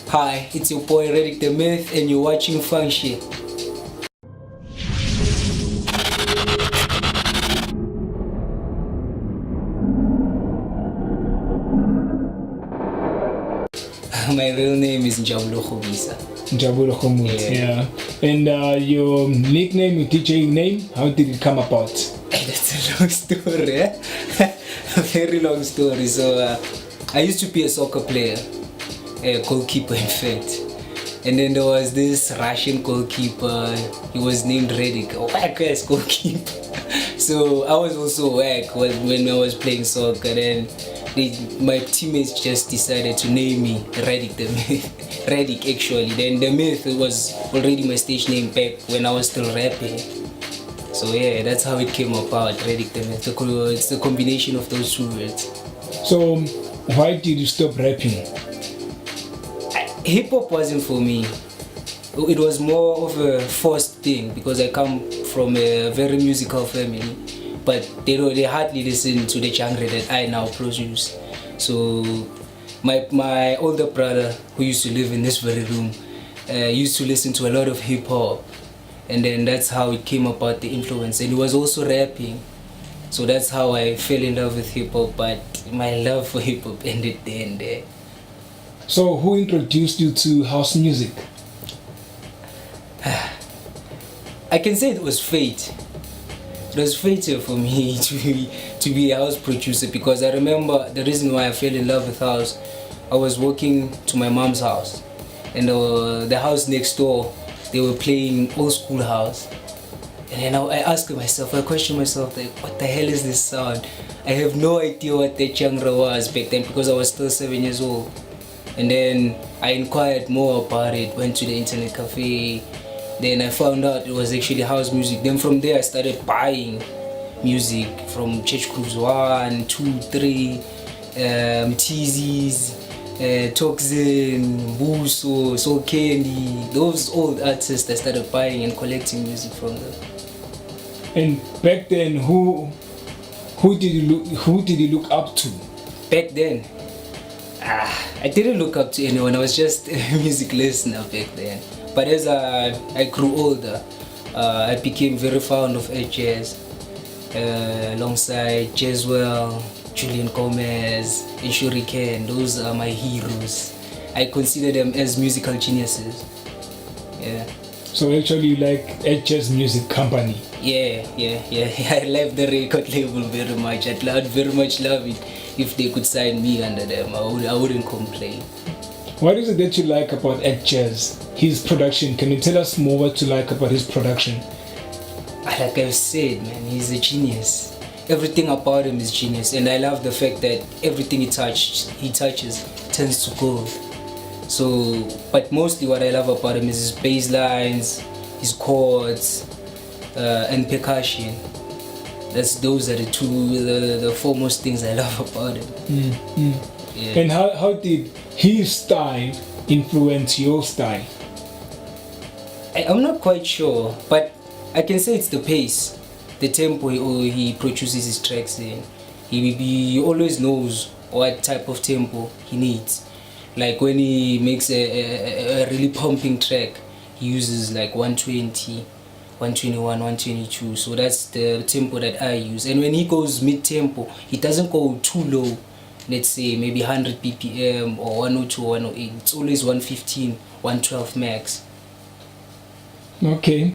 Hi, it's your boy Radic the Myth and you're watching Function. My real name is Njabulo Khobisa. Njabulo Khomut, yeah. And your nickname, your DJ name, how did it come about? That's a long story, eh? A very long story. So I used to be a soccer player, a goalkeeper in fact. And then there was this Russian goalkeeper, he was named Radic, a whack-ass goalkeeper. So I was also whack when I was playing soccer. Then my teammates just decided to name me Radic the Myth. Radic actually. Then the Myth was already my stage name back when I was still rapping. So yeah, that's how it came about, Radic the Myth. It's the combination of those two words. So why did you stop rapping? Hip hop wasn't for me. It was more of a forced thing because I come from a very musical family, but they hardly listen to the genre that I now produce. So my older brother, who used to live in this very room, used to listen to a lot of hip hop, and then that's how it came about, the influence. And he was also rapping, so that's how I fell in love with hip hop. But my love for hip hop ended there and there. So who introduced you to house music? I can say it was fate. It was fated for me to be a house producer, because I remember the reason why I fell in love with house. I was walking to my mom's house, and the house next door, they were playing old school house. And then I questioned myself, like, what the hell is this sound? I have no idea what that genre was back then because I was still 7 years old. And then I inquired more about it, went to the internet cafe. Then I found out it was actually house music. Then from there I started buying music from Church Cruise 1, 2, 3, Teasies, Toxin, Buso, Soul Candy, those old artists I started buying and collecting music from them. And back then, who did you look up to? Back then, I didn't look up to anyone. I was just a music listener back then. But as I grew older, I became very fond of jazz, alongside Jazzwell, Julian Gomez, and Shuriken. Those are my heroes. I consider them as musical geniuses. Yeah. So actually you like jazz music company? Yeah. I love the record label very much. I'd very much love it if they could sign me under them. I wouldn't complain. What is it that you like about Jazz? His production. Can you tell us more what you like about his production? Like I've said, man, he's a genius. Everything about him is genius, and I love the fact that everything he touches turns to gold. So, but mostly what I love about him is his bass lines, his chords, and percussion. Those are the foremost things I love about him. Yeah. And how did his style influence your style? I'm not quite sure, but I can say it's the pace, the tempo he produces his tracks in. He always knows what type of tempo he needs. Like when he makes a really pumping track, he uses like 120, 121, 122. So that's the tempo that I use. And when he goes mid-tempo, he doesn't go too low. Let's say maybe 100 BPM or 102 or 108. It's always 115, 112 max. Okay.